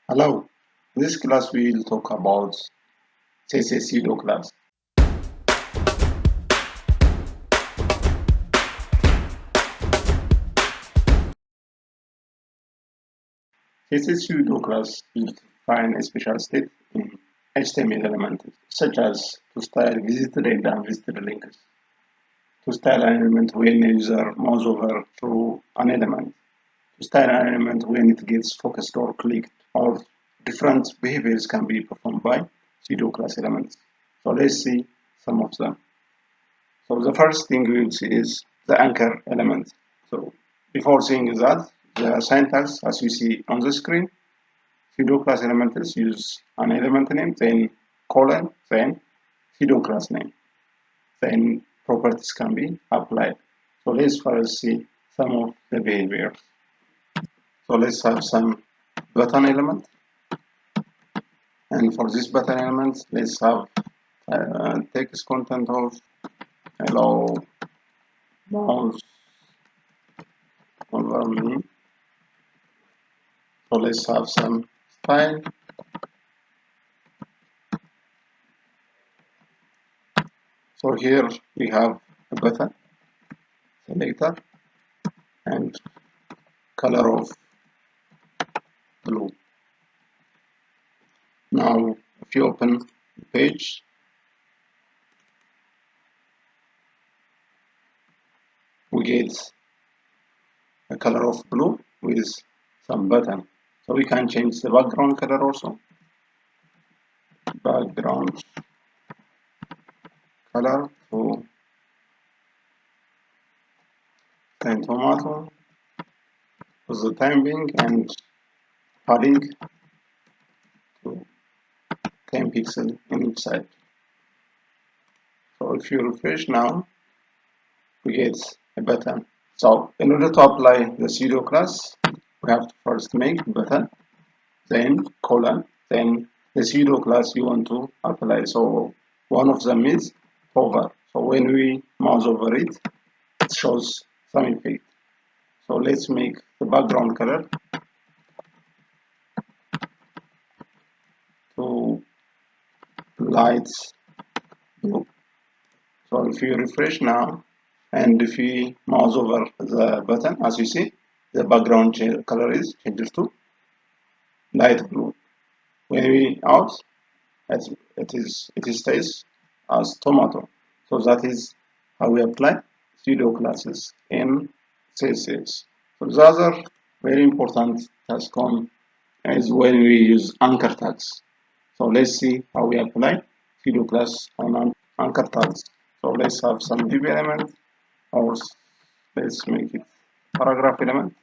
Hello, in this class we will talk about CSS pseudo class. CSS pseudo class will define a special state in HTML elements, such as to style visited and visited links, to style an element when a user mouse over through an element, to style an element when it gets focused or clicked, or different behaviors can be performed by pseudo class elements. So let's see some of them. So the first thing we will see is the anchor element. So before seeing that, the syntax as we see on the screen, pseudo class elements use an element name, then colon, then pseudo class name. Then properties can be applied. So let's first see some of the behaviors. So let's have some button element. And for this button element, let's have text content of hello mouse over me. So let's have some style. So here we have a button, selector, and color of blue. Now, if you open the page, we get a color of blue with some button. So we can change the background color also. Background color to tomato for the time being, and padding to 10 pixels in each side. So if you refresh now, we get a button. So in order to apply the pseudo class, we have to first make button, then colon, then the pseudo class you want to apply. So one of them is hover. So when we mouse over it, it shows some effect. So let's make the background color to light blue. So if you refresh now, and if we mouse over the button, as you see, the background color is changed to light blue. When we out, it stays as tomato. So that is how we apply pseudo classes in CSS. So the other very important task is when we use anchor tags. So let's see how we apply pseudo class on anchor tags. So let's have some div element, or let's make it paragraph element.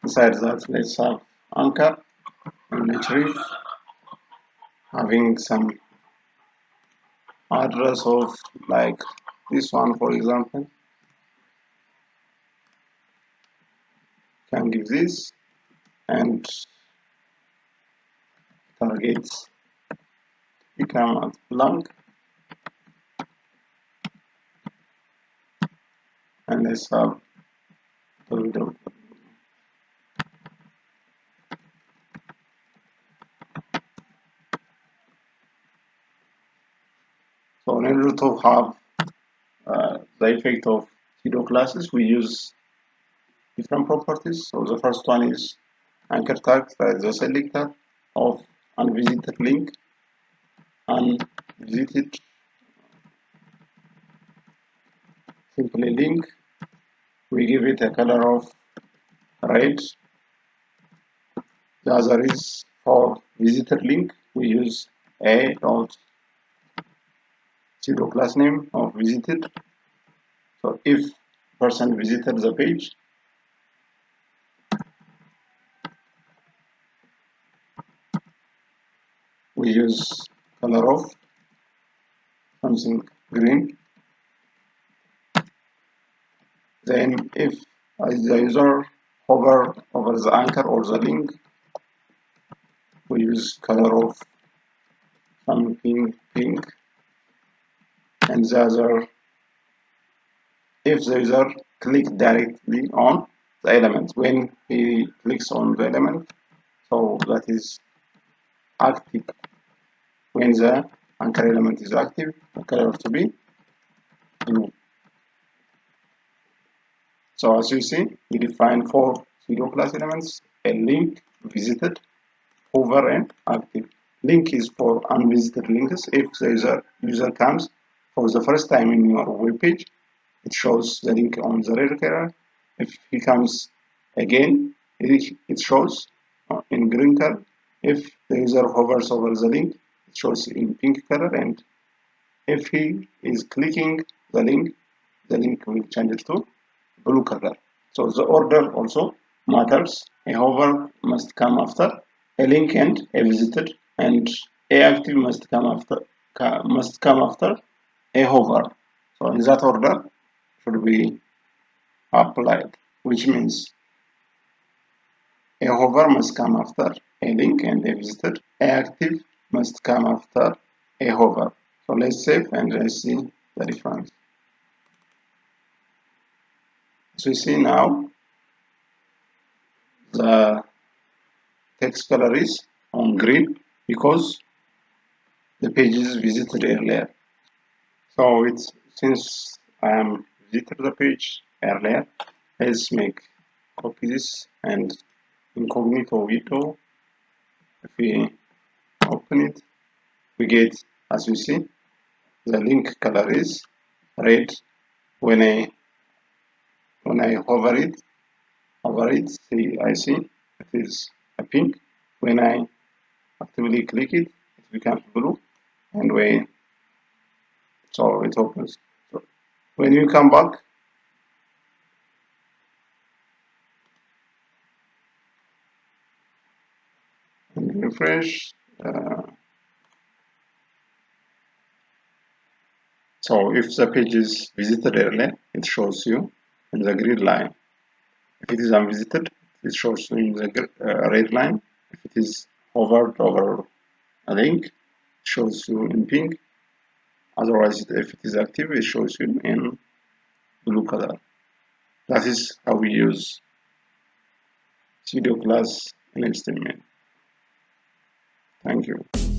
Besides that, let's have anchor and href having some address of like this one, for example. Can give this and targets become at blank, and let's have the So in order to have the effect of pseudo classes, we use different properties. So the first one is anchor tag, that is the selector of unvisited link, unvisited simply link. We give it a color of red. The other is for visited link. We use a dot pseudo class name of visited. So if person visited the page, we use color of something green. Then if the user hover over the anchor or the link, we use color of something pink. And the other, if the user click directly on the element, when he clicks on the element, So that is active. When the anchor element is active, the color to be blue. So as you see, we define 4 pseudo class elements: a link, visited, hover, and active. Link is for unvisited links. If the user comes for the first time in your web page, it shows the link on the red color. If he comes again, it shows in green color. If the user hovers over the link, it shows in pink color. And if he is clicking the link will change it to blue color. So the order also matters. A hover must come after a link and a visited, and a active must come after a hover. So in that order should be applied, which means a hover must come after a link and a visited. A active must come after a hover. So let's save and let's see the difference. So you see now the text color is on green because the page is visited earlier. So it's since I am visited the page earlier, let's make copy this and incognito window. If we open it, we get, as you see, the link color is red. When I hover it, see, I see it is a pink. When I actively click it, it becomes blue, and so it opens. So when you come back and refresh, so if the page is visited earlier, it shows you in the green line. If it is unvisited, it shows you in the red line. If it is hovered over a link, it shows you in pink. Otherwise, if it is active, it shows you in blue color. That is how we use pseudo class in HTML. Thank you.